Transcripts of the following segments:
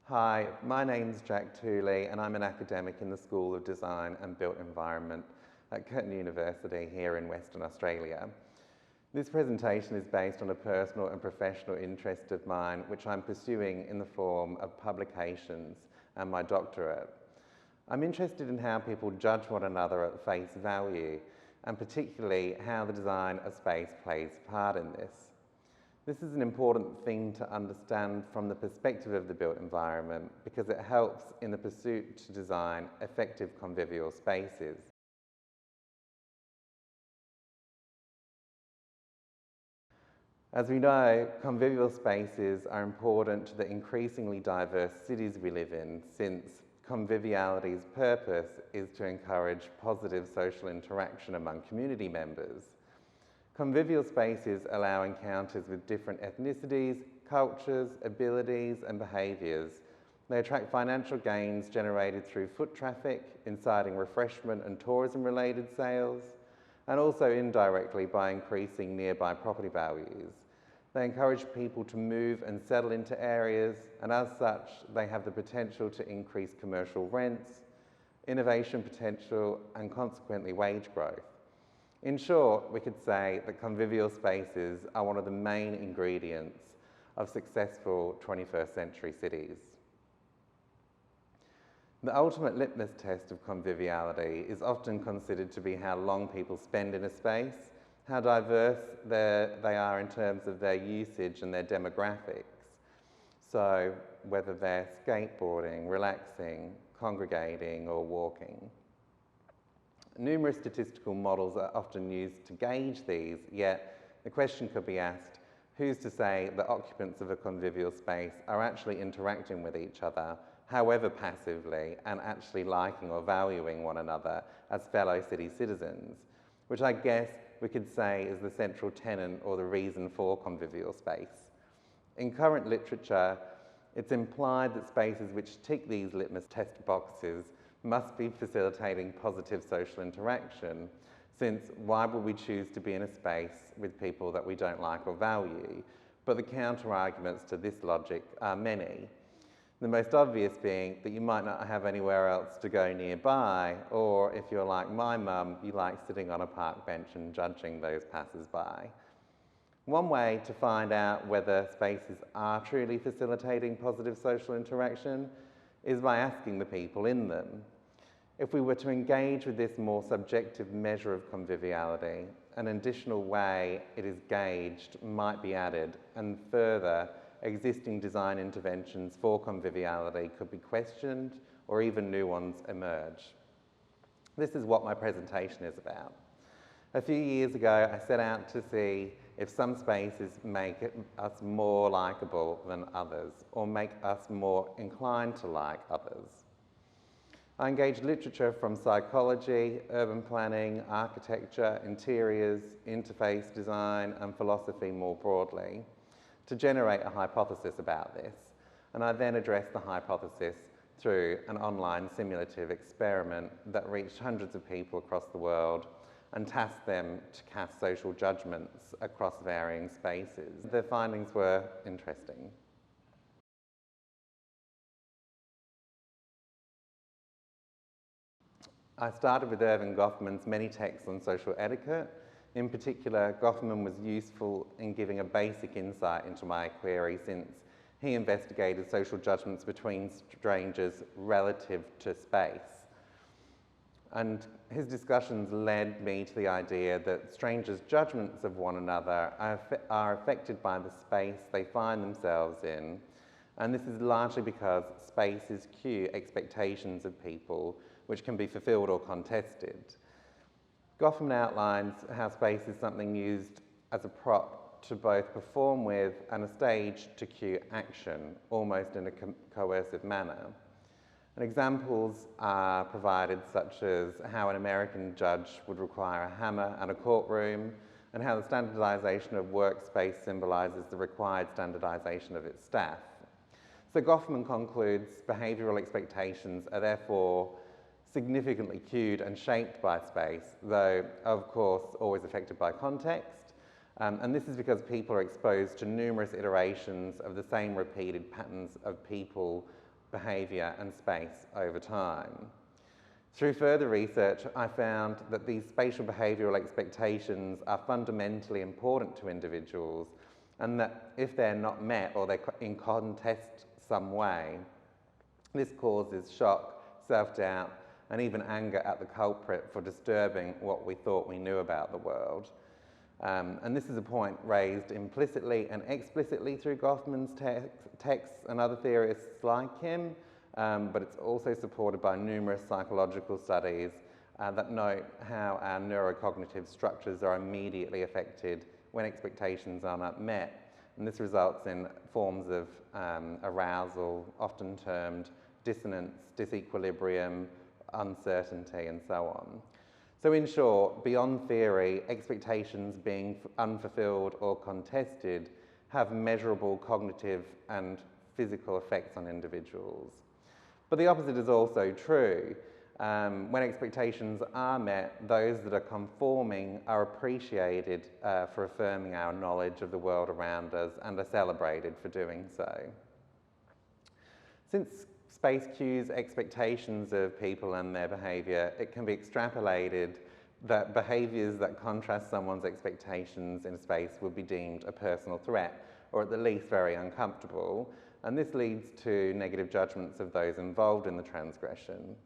Hi, my name's Jack Tooley and I'm an academic in the School of Design and Built Environment at Curtin University here in Western Australia. This presentation is based on a personal and professional interest of mine which I'm pursuing in the form of publications and my doctorate. I'm interested in how people judge one another at face value and particularly how the design of space plays a part in this. This is an important thing to understand from the perspective of the built environment because it helps in the pursuit to design effective convivial spaces. As we know, convivial spaces are important to the increasingly diverse cities we live in, since conviviality's purpose is to encourage positive social interaction among community members. Convivial spaces allow encounters with different ethnicities, cultures, abilities and behaviours. They attract financial gains generated through foot traffic, inciting refreshment and tourism-related sales, and also indirectly by increasing nearby property values. They encourage people to move and settle into areas, and as such, they have the potential to increase commercial rents, innovation potential, and consequently wage growth. In short, we could say that convivial spaces are one of the main ingredients of successful 21st century cities. The ultimate litmus test of conviviality is often considered to be how long people spend in a space, how diverse they are in terms of their usage and their demographics. So whether they're skateboarding, relaxing, congregating or walking. Numerous statistical models are often used to gauge these, yet the question could be asked, who's to say that occupants of a convivial space are actually interacting with each other, however passively, and actually liking or valuing one another as fellow city citizens, which I guess we could say is the central tenet or the reason for convivial space. In current literature, it's implied that spaces which tick these litmus test boxes must be facilitating positive social interaction, since why would we choose to be in a space with people that we don't like or value? But the counter-arguments to this logic are many. The most obvious being that you might not have anywhere else to go nearby, or if you're like my mum, you like sitting on a park bench and judging those passers-by. One way to find out whether spaces are truly facilitating positive social interaction is by asking the people in them. If we were to engage with this more subjective measure of conviviality, an additional way it is gauged might be added, and further, existing design interventions for conviviality could be questioned or even new ones emerge. This is what my presentation is about. A few years ago, I set out to see if some spaces make us more likeable than others, or make us more inclined to like others. I engaged literature from psychology, urban planning, architecture, interiors, interface design, and philosophy more broadly to generate a hypothesis about this. And I then addressed the hypothesis through an online simulative experiment that reached hundreds of people across the world and tasked them to cast social judgments across varying spaces. The findings were interesting. I started with Erving Goffman's many texts on social etiquette. In particular, Goffman was useful in giving a basic insight into my query, since he investigated social judgments between strangers relative to space. And his discussions led me to the idea that strangers' judgments of one another are affected by the space they find themselves in, and this is largely because spaces cue expectations of people which can be fulfilled or contested. Goffman outlines how space is something used as a prop to both perform with and a stage to cue action, almost in a coercive manner. And examples are provided such as how an American judge would require a hammer and a courtroom, and how the standardization of workspace symbolizes the required standardization of its staff. So Goffman concludes behavioral expectations are therefore significantly cued and shaped by space, though of course always affected by context. And this is because people are exposed to numerous iterations of the same repeated patterns of people behaviour and space over time. Through further research, I found that these spatial behavioural expectations are fundamentally important to individuals, and that if they're not met or they're in contest some way, this causes shock, self-doubt, and even anger at the culprit for disturbing what we thought we knew about the world. And this is a point raised implicitly and explicitly through Goffman's texts and other theorists like him, but it's also supported by numerous psychological studies that note how our neurocognitive structures are immediately affected when expectations are not met. And this results in forms of arousal, often termed dissonance, disequilibrium, uncertainty, and so on. So in short, beyond theory, expectations being unfulfilled or contested have measurable cognitive and physical effects on individuals. But the opposite is also true. When expectations are met, those that are conforming are appreciated for affirming our knowledge of the world around us and are celebrated for doing so. Since space cues expectations of people and their behaviour, it can be extrapolated that behaviours that contrast someone's expectations in space would be deemed a personal threat, or at the least very uncomfortable, and this leads to negative judgments of those involved in the transgression.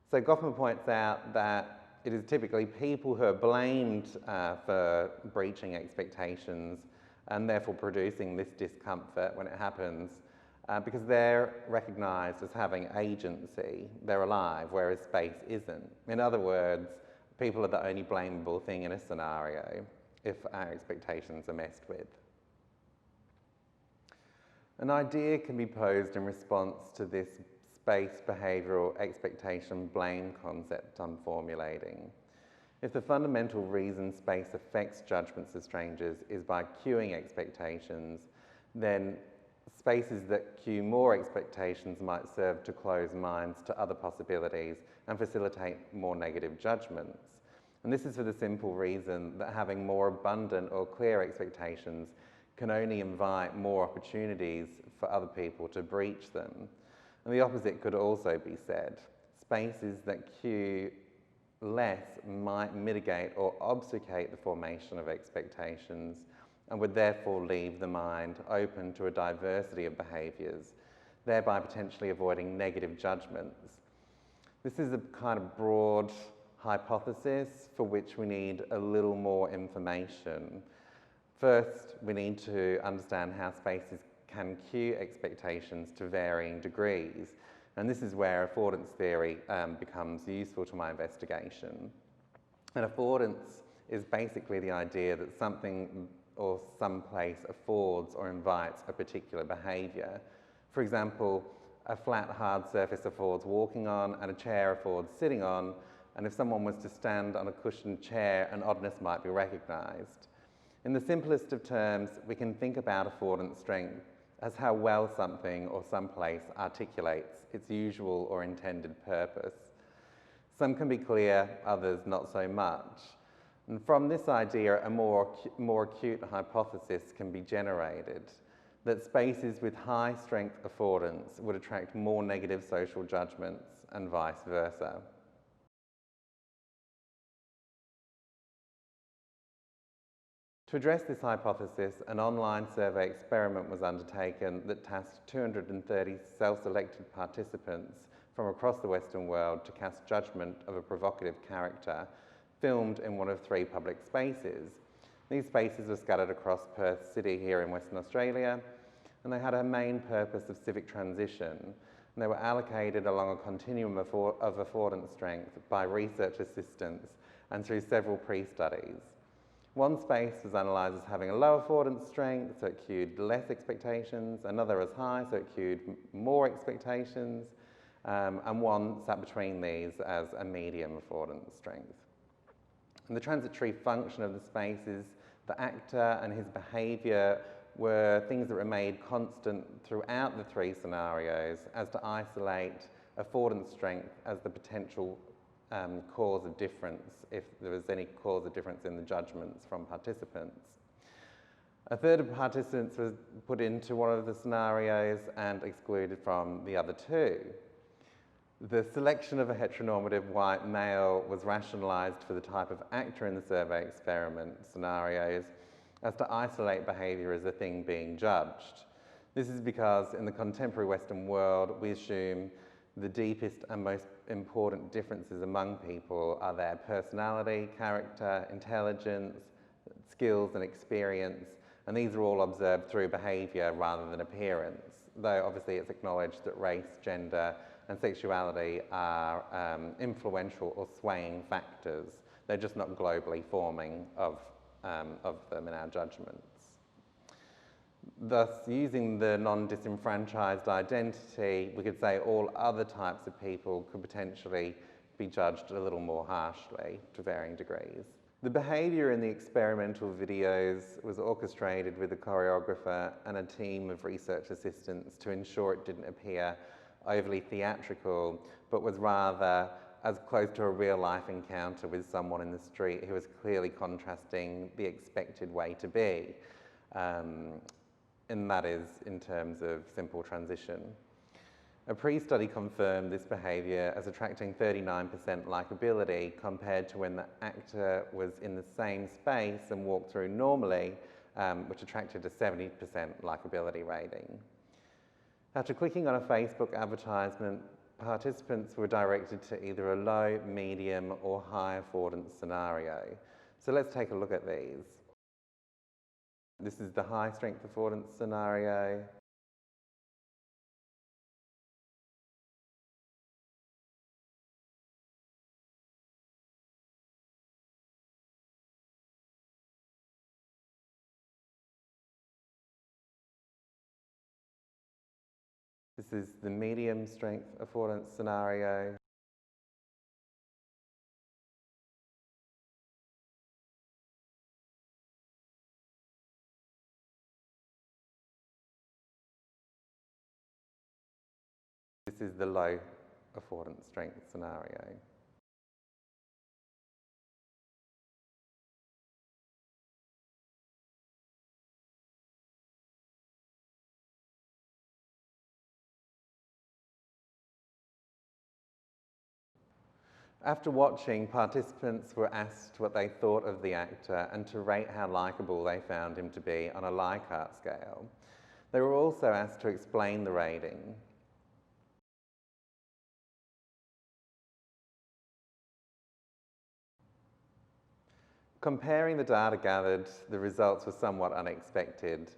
So Goffman points out that it is typically people who are blamed for breaching expectations and therefore producing this discomfort when it happens, because they're recognised as having agency, they're alive, whereas space isn't. In other words, people are the only blameable thing in a scenario if our expectations are messed with. An idea can be posed in response to this space behavioural expectation blame concept I'm formulating. If the fundamental reason space affects judgments of strangers is by cueing expectations, then spaces that cue more expectations might serve to close minds to other possibilities and facilitate more negative judgments. And this is for the simple reason that having more abundant or clear expectations can only invite more opportunities for other people to breach them. And the opposite could also be said. Spaces that cue less might mitigate or obfuscate the formation of expectations and would therefore leave the mind open to a diversity of behaviours, thereby potentially avoiding negative judgments. This is a kind of broad hypothesis for which we need a little more information. First, we need to understand how spaces can cue expectations to varying degrees, and this is where affordance theory becomes useful to my investigation. And affordance is basically the idea that something or some place affords or invites a particular behaviour. For example, a flat, hard surface affords walking on, and a chair affords sitting on, and if someone was to stand on a cushioned chair, an oddness might be recognised. In the simplest of terms, we can think about affordance strength as how well something or some place articulates its usual or intended purpose. Some can be clear, others not so much. And from this idea, a more acute hypothesis can be generated, that spaces with high strength affordance would attract more negative social judgments and vice versa. To address this hypothesis, an online survey experiment was undertaken that tasked 230 self-selected participants from across the Western world to cast judgment of a provocative character filmed in one of 3 public spaces. These spaces were scattered across Perth City here in Western Australia, and they had a main purpose of civic transition, and they were allocated along a continuum of affordance strength by research assistants and through several pre-studies. One space was analysed as having a low affordance strength, so it cued less expectations, another as high, so it cued more expectations, and one sat between these as a medium affordance strength. And the transitory function of the spaces, the actor and his behaviour were things that were made constant throughout the 3 scenarios as to isolate affordance strength as the potential cause of difference, if there was any cause of difference in the judgments from participants. A third of participants was put into one of the scenarios and excluded from the other two. The selection of a heteronormative white male was rationalised for the type of actor in the survey experiment scenarios as to isolate behaviour as a thing being judged. This is because in the contemporary Western world, we assume the deepest and most important differences among people are their personality, character, intelligence, skills and experience, and these are all observed through behaviour rather than appearance, though obviously it's acknowledged that race, gender and sexuality are influential or swaying factors. They're just not globally forming of them in our judgments. Thus, using the non-disenfranchised identity, we could say all other types of people could potentially be judged a little more harshly to varying degrees. The behaviour in the experimental videos was orchestrated with a choreographer and a team of research assistants to ensure it didn't appear overly theatrical, but was rather as close to a real-life encounter with someone in the street who was clearly contrasting the expected way to be. And that is in terms of simple transition. A pre-study confirmed this behaviour as attracting 39% likeability compared to when the actor was in the same space and walked through normally, which attracted a 70% likeability rating. After clicking on a Facebook advertisement, participants were directed to either a low, medium or high affordance scenario. So let's take a look at these. This is the high strength affordance scenario. This is the medium strength affordance scenario. This is the low affordance strength scenario. After watching, participants were asked what they thought of the actor and to rate how likeable they found him to be on a Likert scale. They were also asked to explain the rating. Comparing the data gathered, the results were somewhat unexpected.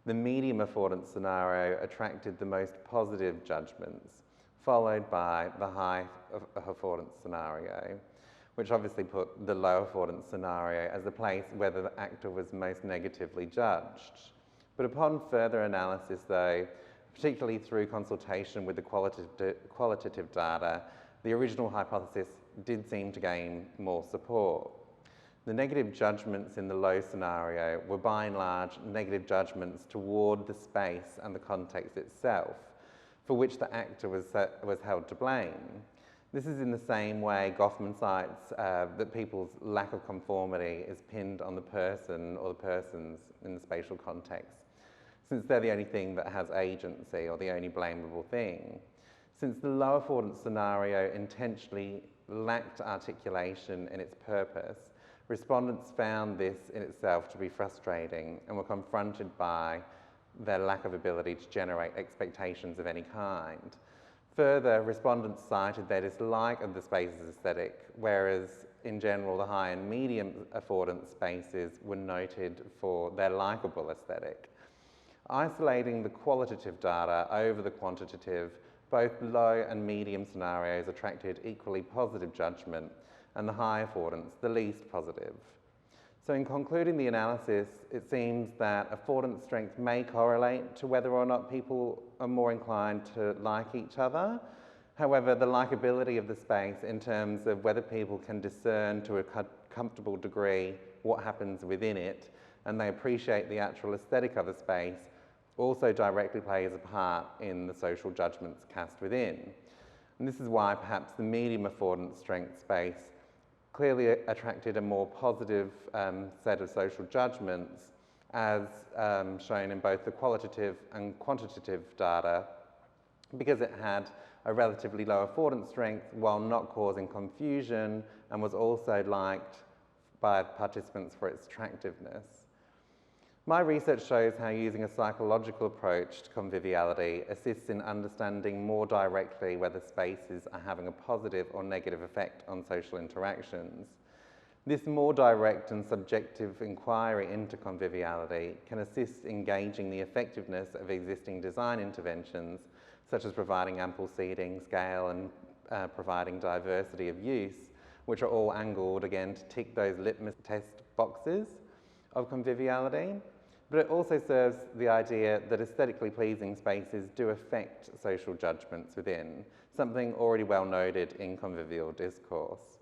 The medium affordance scenario attracted the most positive judgments, followed by the high affordance scenario, which obviously put the low affordance scenario as the place where the actor was most negatively judged. But upon further analysis though, particularly through consultation with the qualitative data, the original hypothesis did seem to gain more support. The negative judgments in the low scenario were by and large negative judgments toward the space and the context itself, for which the actor was held to blame. This is in the same way Goffman cites that people's lack of conformity is pinned on the person or the persons in the spatial context, since they're the only thing that has agency or the only blamable thing. Since the low affordance scenario intentionally lacked articulation in its purpose, respondents found this in itself to be frustrating and were confronted by their lack of ability to generate expectations of any kind. Further, respondents cited their dislike of the space's aesthetic, whereas in general the high and medium affordance spaces were noted for their likeable aesthetic. Isolating the qualitative data over the quantitative, both low and medium scenarios attracted equally positive judgment, and the high affordance the least positive. So in concluding the analysis, it seems that affordance strength may correlate to whether or not people are more inclined to like each other. However, the likability of the space in terms of whether people can discern to a comfortable degree what happens within it, and they appreciate the actual aesthetic of a space, also directly plays a part in the social judgments cast within. And this is why perhaps the medium affordance strength space clearly attracted a more positive set of social judgments, as shown in both the qualitative and quantitative data, because it had a relatively low affordance strength while not causing confusion, and was also liked by participants for its attractiveness. My research shows how using a psychological approach to conviviality assists in understanding more directly whether spaces are having a positive or negative effect on social interactions. This more direct and subjective inquiry into conviviality can assist in gauging the effectiveness of existing design interventions, such as providing ample seating, scale, and providing diversity of use, which are all angled, again, to tick those litmus test boxes of conviviality. But it also serves the idea that aesthetically pleasing spaces do affect social judgments within, something already well noted in convivial discourse.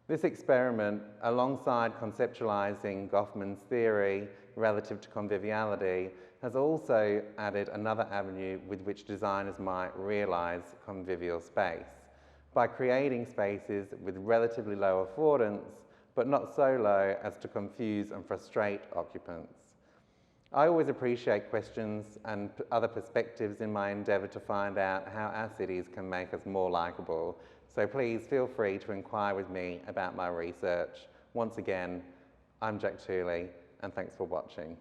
This experiment, alongside conceptualising Goffman's theory relative to conviviality, has also added another avenue with which designers might realise convivial space, by creating spaces with relatively low affordance, but not so low as to confuse and frustrate occupants. I always appreciate questions and other perspectives in my endeavour to find out how our cities can make us more likeable, so please feel free to inquire with me about my research. Once again, I'm Jack Tooley, and thanks for watching.